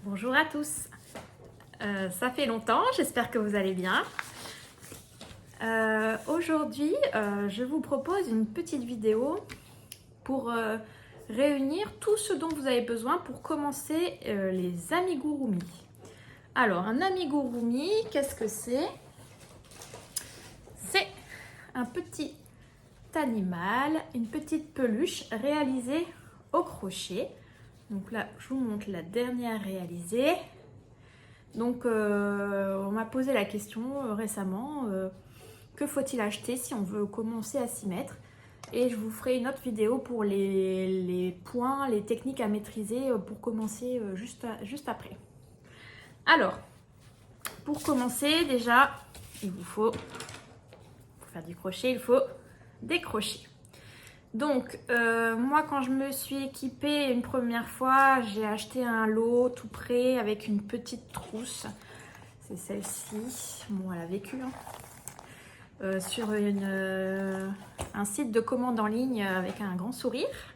Bonjour à tous, ça fait longtemps, j'espère que vous allez bien. Aujourd'hui, je vous propose une petite vidéo pour réunir tout ce dont vous avez besoin pour commencer les amigurumi. Alors, un amigurumi, qu'est-ce que c'est? C'est un petit animal, une petite peluche réalisée au crochet. Donc là, je vous montre la dernière réalisée. Donc, on m'a posé la question récemment, que faut-il acheter si on veut commencer à s'y mettre? Et je vous ferai une autre vidéo pour les points, les techniques à maîtriser pour commencer juste après. Alors, pour commencer, déjà, il vous faut, pour faire du crochet, il faut décrocher. Donc, moi, quand je me suis équipée une première fois, j'ai acheté un lot tout prêt avec une petite trousse. C'est celle-ci. Bon, elle a vécu. Sur un site de commande en ligne avec un grand sourire.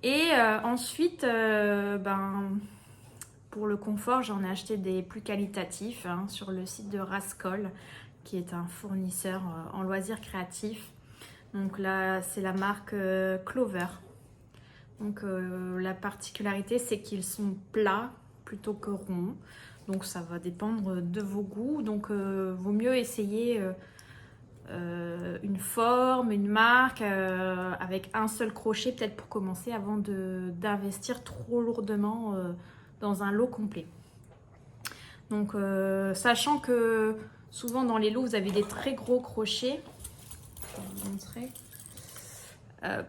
Et ensuite, pour le confort, j'en ai acheté des plus qualitatifs sur le site de Rascol, qui est un fournisseur en loisirs créatifs. Donc là, c'est la marque Clover. Donc la particularité, c'est qu'ils sont plats plutôt que ronds. Donc ça va dépendre de vos goûts. Donc vaut mieux essayer une forme, une marque avec un seul crochet peut-être pour commencer avant d'investir trop lourdement dans un lot complet. Donc sachant que souvent dans les lots, vous avez des très gros crochets. Je vais vous montrer.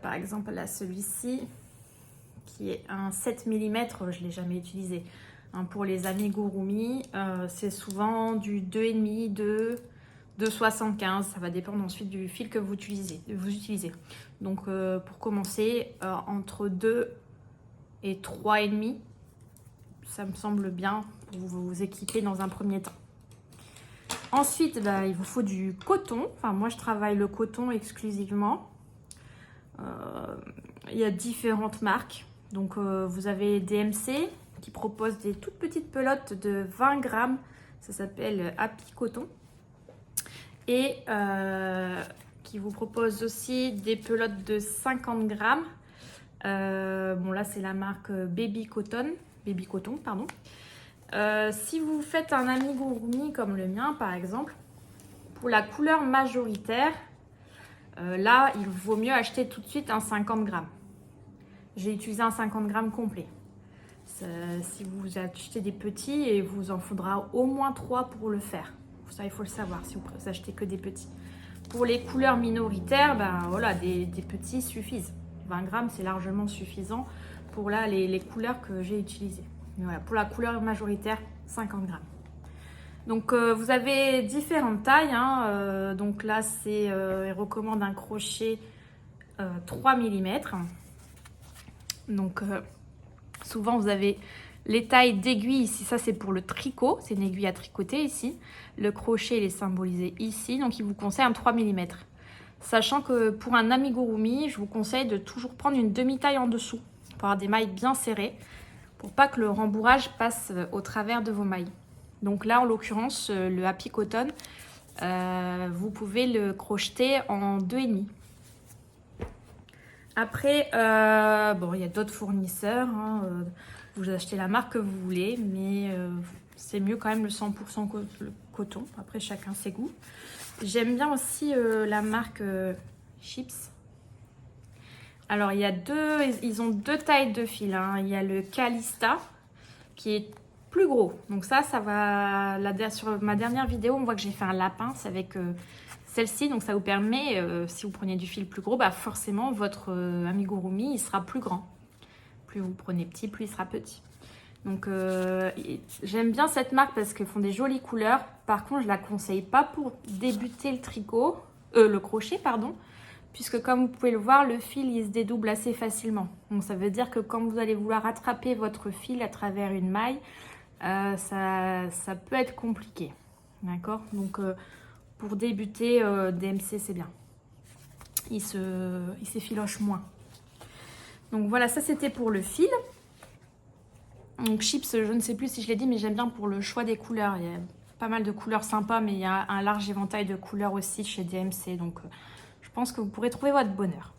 Par exemple, là, celui-ci, qui est un 7 mm, je ne l'ai jamais utilisé. Pour les amigurumi, c'est souvent du 2,5, 2,75. Ça va dépendre ensuite du fil que vous utilisez. Donc, pour commencer, entre 2 et 3,5, ça me semble bien pour vous équiper dans un premier temps. Ensuite, il vous faut du coton. Enfin, moi, je travaille le coton exclusivement. Il y a différentes marques. Donc, vous avez DMC qui propose des toutes petites pelotes de 20 grammes. Ça s'appelle Happy Coton. Et qui vous propose aussi des pelotes de 50 grammes. Bon, là, c'est la marque Baby Coton, pardon. Si vous faites un amigurumi comme le mien, par exemple, pour la couleur majoritaire, là, il vaut mieux acheter tout de suite un 50 grammes. J'ai utilisé un 50 grammes complet. Si vous achetez des petits, il vous en faudra au moins 3 pour le faire. Ça, il faut le savoir si vous achetez que des petits. Pour les couleurs minoritaires, voilà, des petits suffisent. 20 grammes, c'est largement suffisant pour là, les couleurs que j'ai utilisées. Mais voilà, pour la couleur majoritaire, 50 grammes. Donc, vous avez différentes tailles. Donc là, il recommande un crochet 3 mm. Donc, souvent, vous avez les tailles d'aiguilles ici. Ça, c'est pour le tricot. C'est une aiguille à tricoter ici. Le crochet, il est symbolisé ici. Donc, il vous conseille un 3 mm. Sachant que pour un amigurumi, je vous conseille de toujours prendre une demi-taille en dessous pour avoir des mailles bien serrées, pour pas que le rembourrage passe au travers de vos mailles. Donc là, en l'occurrence, le Happy Coton, vous pouvez le crocheter en 2,5. Après, il y a d'autres fournisseurs. Vous achetez la marque que vous voulez, mais c'est mieux quand même le 100% coton. Après, chacun ses goûts. J'aime bien aussi la marque Chips. Alors, ils ont deux tailles de fil. Il y a le Calista qui est plus gros. Donc ça va... sur ma dernière vidéo, on voit que j'ai fait un lapin. C'est avec celle-ci. Donc ça vous permet, si vous prenez du fil plus gros, forcément, votre amigurumi, il sera plus grand. Plus vous prenez petit, plus il sera petit. Donc j'aime bien cette marque parce qu'ils font des jolies couleurs. Par contre, je la conseille pas pour débuter le crochet, pardon. Puisque comme vous pouvez le voir, le fil il se dédouble assez facilement. Donc ça veut dire que quand vous allez vouloir attraper votre fil à travers une maille, ça peut être compliqué. D'accord? Donc pour débuter, DMC c'est bien. Il s'effiloche moins. Donc voilà, ça c'était pour le fil. Donc chips, je ne sais plus si je l'ai dit, mais j'aime bien pour le choix des couleurs. Il y a pas mal de couleurs sympas, mais il y a un large éventail de couleurs aussi chez DMC. Donc je pense que vous pourrez trouver votre bonheur.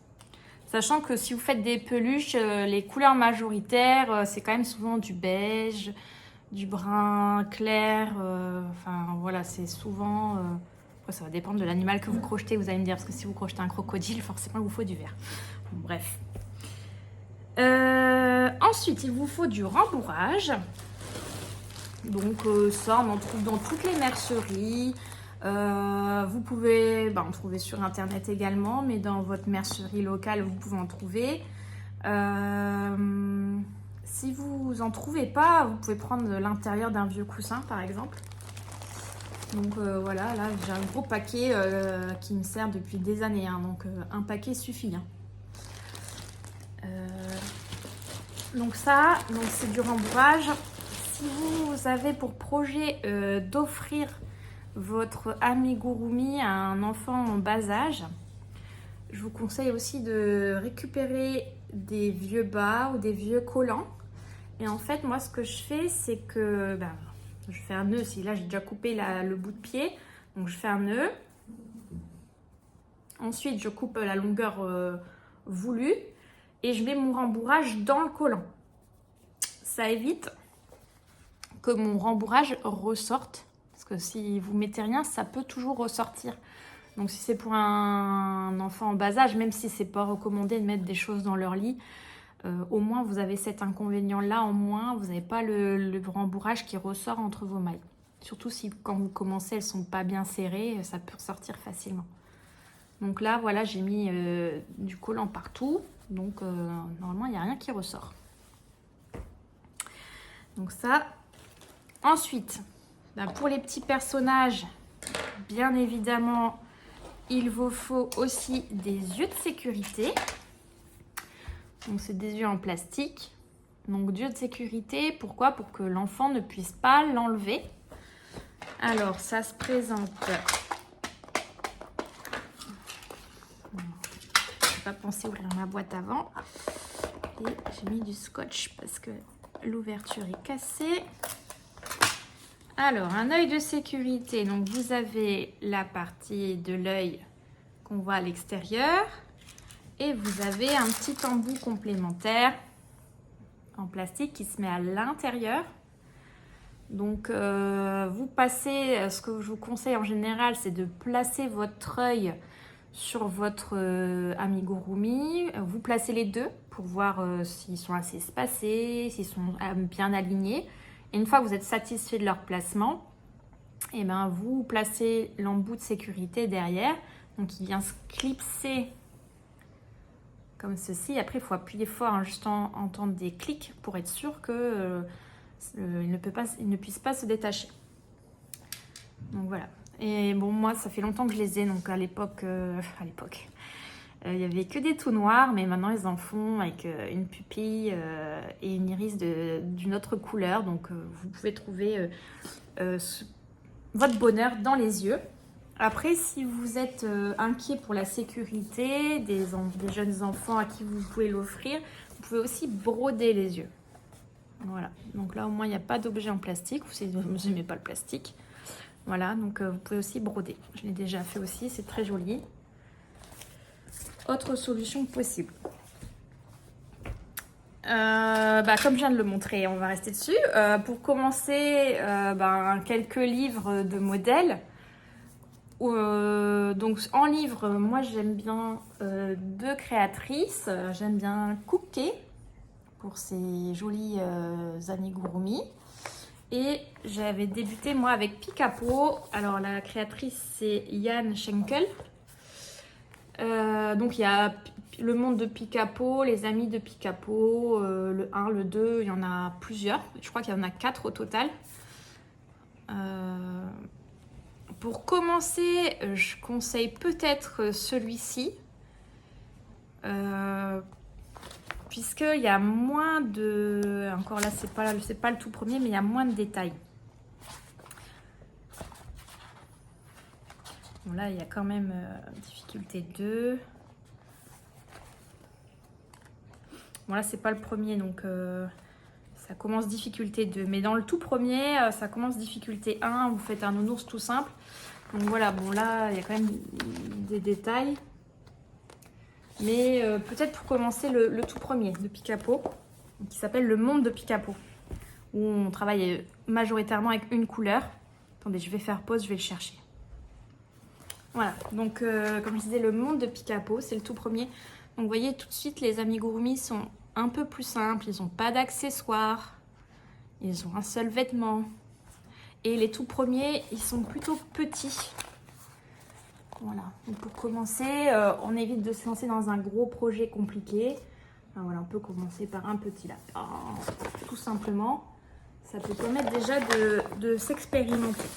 Sachant que si vous faites des peluches, les couleurs majoritaires, c'est quand même souvent du beige, du brun clair. Enfin voilà, c'est souvent... après, ça va dépendre de l'animal que vous crochetez, vous allez me dire. Parce que si vous crochetez un crocodile, forcément il vous faut du vert. Bon, bref. Ensuite, il vous faut du rembourrage. Donc ça, on en trouve dans toutes les merceries. Vous pouvez en trouver sur internet également, mais dans votre mercerie locale, vous pouvez en trouver. Si vous en trouvez pas, vous pouvez prendre l'intérieur d'un vieux coussin, par exemple. Donc voilà, là j'ai un gros paquet qui me sert depuis des années, hein, donc un paquet suffit. Hein. Donc ça, c'est du rembourrage. Si vous avez pour projet d'offrir votre amigurumi à un enfant en bas âge, je vous conseille aussi de récupérer des vieux bas ou des vieux collants. Et en fait, moi, ce que je fais, c'est que je fais un nœud. Si là, j'ai déjà coupé le bout de pied, donc je fais un nœud. Ensuite, je coupe la longueur voulue et je mets mon rembourrage dans le collant. Ça évite que mon rembourrage ressorte. Parce que si vous mettez rien, ça peut toujours ressortir. Donc si c'est pour un enfant en bas âge, même si c'est pas recommandé de mettre des choses dans leur lit, au moins vous avez cet inconvénient-là en moins. Vous n'avez pas le rembourrage qui ressort entre vos mailles. Surtout si quand vous commencez, elles sont pas bien serrées, ça peut ressortir facilement. Donc là, voilà, j'ai mis du collant partout. Donc normalement, il n'y a rien qui ressort. Donc ça. Ensuite, pour les petits personnages, bien évidemment, il vous faut aussi des yeux de sécurité. Donc c'est des yeux en plastique. Donc yeux de sécurité, pourquoi? Pour que l'enfant ne puisse pas l'enlever. Alors ça se présente... Je n'ai pas pensé ouvrir ma boîte avant. Et j'ai mis du scotch parce que l'ouverture est cassée. Alors, un œil de sécurité. Donc, vous avez la partie de l'œil qu'on voit à l'extérieur. Et vous avez un petit embout complémentaire en plastique qui se met à l'intérieur. Donc, vous passez, ce que je vous conseille en général, c'est de placer votre œil sur votre amigurumi. Vous placez les deux pour voir s'ils sont assez espacés, s'ils sont bien alignés. Et une fois que vous êtes satisfait de leur placement, et vous placez l'embout de sécurité derrière. Donc il vient se clipser comme ceci. Après, il faut appuyer fort, hein, juste entendre des clics pour être sûr qu'il ne puisse pas se détacher. Donc voilà. Et bon, moi, ça fait longtemps que je les ai. Donc à l'époque, il n'y avait que des tout noirs, mais maintenant ils en font avec une pupille et une iris d'une autre couleur. Donc vous pouvez trouver votre bonheur dans les yeux. Après, si vous êtes inquiet pour la sécurité des jeunes enfants à qui vous pouvez l'offrir, vous pouvez aussi broder les yeux. Voilà, donc là au moins il n'y a pas d'objet en plastique, ou si vous n'aimez pas le plastique. Voilà, donc vous pouvez aussi broder. Je l'ai déjà fait aussi, c'est très joli. Autre solution possible. Comme je viens de le montrer, on va rester dessus. Pour commencer, quelques livres de modèles. Donc en livre, moi j'aime bien deux créatrices. J'aime bien Cookie pour ses jolis amigurumi. Et j'avais débuté moi avec Picapo. Alors la créatrice c'est Yann Schenkel. Donc il y a le monde de Picapo, les amis de Picapo, le 1, le 2, il y en a plusieurs. Je crois qu'il y en a 4 au total. Pour commencer, je conseille peut-être celui-ci. Puisqu'il y a moins de... Encore là, c'est pas le tout premier, mais il y a moins de détails. Bon, là, il y a quand même difficulté 2. Bon, là, c'est pas le premier, donc Ça commence difficulté 2. Mais dans le tout premier, ça commence difficulté 1. Vous faites un nounours tout simple. Donc voilà, bon là, il y a quand même des détails. Mais peut-être pour commencer le tout premier de Picapo, qui s'appelle Le Monde de Picapo, où on travaille majoritairement avec une couleur. Attendez, je vais faire pause, je vais le chercher. Voilà, donc comme je disais, Le Monde de Picapo, c'est le tout premier. Donc vous voyez tout de suite, les amigurumi sont un peu plus simples, ils n'ont pas d'accessoires, ils ont un seul vêtement. Et les tout premiers, ils sont plutôt petits. Voilà, donc pour commencer, on évite de se lancer dans un gros projet compliqué. Enfin, voilà, on peut commencer par un petit lapin, tout simplement. Ça peut permettre déjà de s'expérimenter.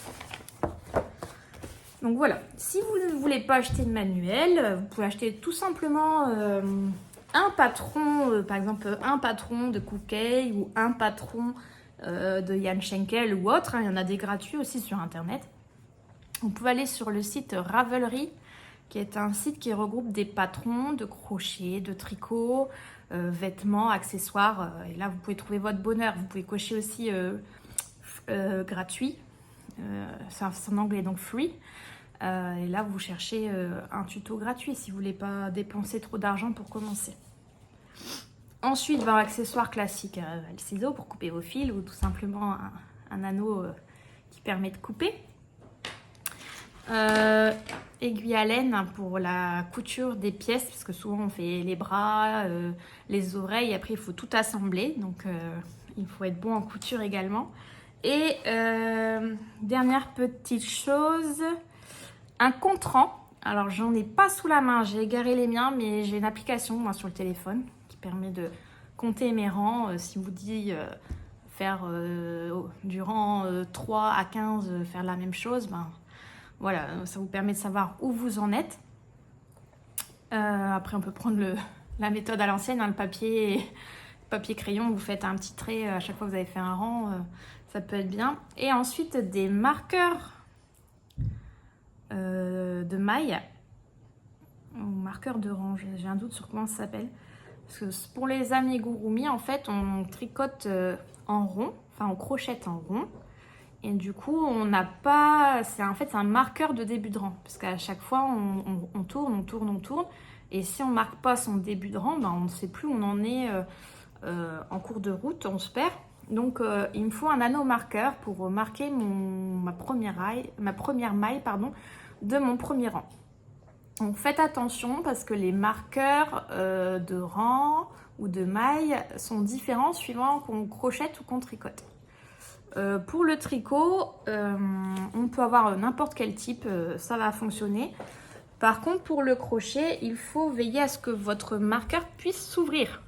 Donc voilà, si vous ne voulez pas acheter de manuel, vous pouvez acheter tout simplement un patron, par exemple un patron de Kukai ou un patron de Jan Schenkel ou autre. Il y en a des gratuits aussi sur internet. Vous pouvez aller sur le site Ravelry, qui est un site qui regroupe des patrons de crochet, de tricot, vêtements, accessoires. Et là, vous pouvez trouver votre bonheur. Vous pouvez cocher aussi gratuit. C'est en anglais, donc free. Et là, vous cherchez un tuto gratuit si vous ne voulez pas dépenser trop d'argent pour commencer. Ensuite, votre accessoire classique, le ciseau pour couper vos fils ou tout simplement un anneau qui permet de couper. Aiguille à laine pour la couture des pièces, parce que souvent on fait les bras, les oreilles, après il faut tout assembler, donc il faut être bon en couture également. Et dernière petite chose, un contrant. Alors j'en ai pas sous la main, j'ai égaré les miens, mais j'ai une application moi sur le téléphone qui permet de compter mes rangs. Si vous dit faire du rang 3 à 15, faire la même chose, ben voilà, ça vous permet de savoir où vous en êtes. Après, on peut prendre la méthode à l'ancienne, hein, le papier crayon, vous faites un petit trait à chaque fois que vous avez fait un rang, ça peut être bien. Et ensuite, des marqueurs de maille, ou marqueurs de rang, j'ai un doute sur comment ça s'appelle. Parce que pour les amigurumi, en fait, on tricote en rond, enfin on crochette en rond. Et du coup, on n'a pas... C'est un marqueur de début de rang. Parce qu'à chaque fois, on tourne, on tourne, on tourne. Et si on ne marque pas son début de rang, ben, on ne sait plus où on en est en cours de route, on se perd. Donc, il me faut un anneau marqueur pour marquer ma première maille de mon premier rang. Donc, faites attention parce que les marqueurs de rang ou de maille sont différents suivant qu'on crochette ou qu'on tricote. Pour le tricot, on peut avoir n'importe quel type, ça va fonctionner. Par contre, pour le crochet, il faut veiller à ce que votre marqueur puisse s'ouvrir.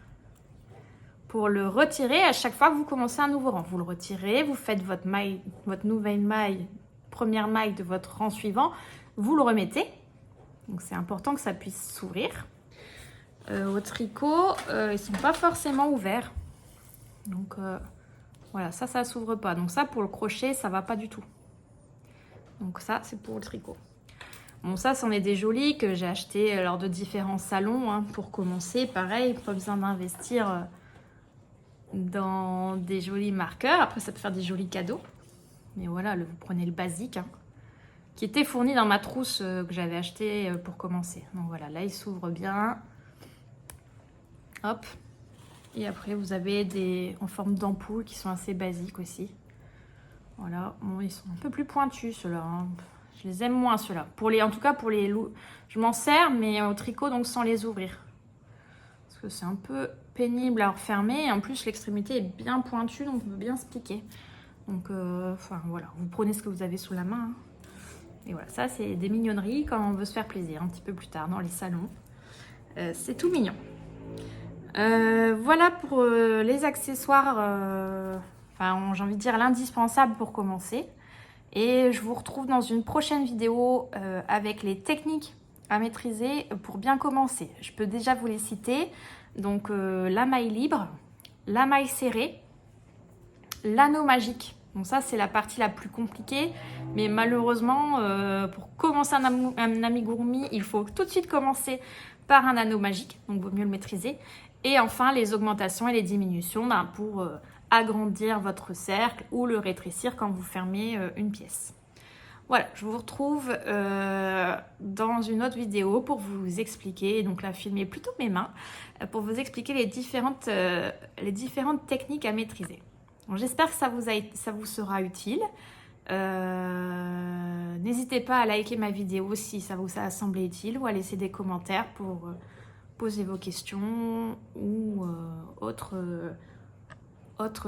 Pour le retirer, à chaque fois que vous commencez un nouveau rang, vous le retirez, vous faites votre nouvelle maille, première maille de votre rang suivant, vous le remettez. Donc c'est important que ça puisse s'ouvrir. Au tricot, ils ne sont pas forcément ouverts. Donc voilà, ça s'ouvre pas. Donc ça, pour le crochet, ça va pas du tout. Donc ça, c'est pour le tricot. Bon, ça, c'en est des jolis que j'ai achetés lors de différents salons. Hein, pour commencer, pareil, pas besoin d'investir dans des jolis marqueurs. Après, ça peut faire des jolis cadeaux. Mais voilà, vous prenez le basique, hein, qui était fourni dans ma trousse que j'avais acheté pour commencer. Donc voilà, là, il s'ouvre bien. Hop. Et après, vous avez des en forme d'ampoule qui sont assez basiques aussi. Voilà, bon, ils sont un peu plus pointus ceux-là. Hein. Je les aime moins ceux-là. En tout cas, pour les loups, je m'en sers, mais au tricot, donc sans les ouvrir. Parce que c'est un peu pénible à refermer. Et en plus, l'extrémité est bien pointue, donc on peut bien se piquer. Donc, voilà, vous prenez ce que vous avez sous la main. Hein. Et voilà, ça, c'est des mignonneries quand on veut se faire plaisir un petit peu plus tard dans les salons. C'est tout mignon. Voilà pour les accessoires, j'ai envie de dire l'indispensable pour commencer. Et je vous retrouve dans une prochaine vidéo avec les techniques à maîtriser pour bien commencer. Je peux déjà vous les citer. Donc la maille libre, la maille serrée, l'anneau magique. Donc ça, c'est la partie la plus compliquée. Mais malheureusement, pour commencer un amigurumi, il faut tout de suite commencer par un anneau magique. Donc, il vaut mieux le maîtriser. Et enfin, les augmentations et les diminutions pour agrandir votre cercle ou le rétrécir quand vous fermez une pièce. Voilà, je vous retrouve dans une autre vidéo pour vous expliquer, donc là filmer plutôt mes mains, pour vous expliquer les différentes techniques à maîtriser. J'espère que ça vous sera utile. N'hésitez pas à liker ma vidéo si ça vous a semblé utile ou à laisser des commentaires pour poser vos questions ou autre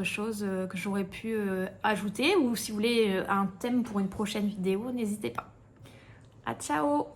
chose que j'aurais pu ajouter, ou si vous voulez un thème pour une prochaine vidéo, n'hésitez pas. À ciao!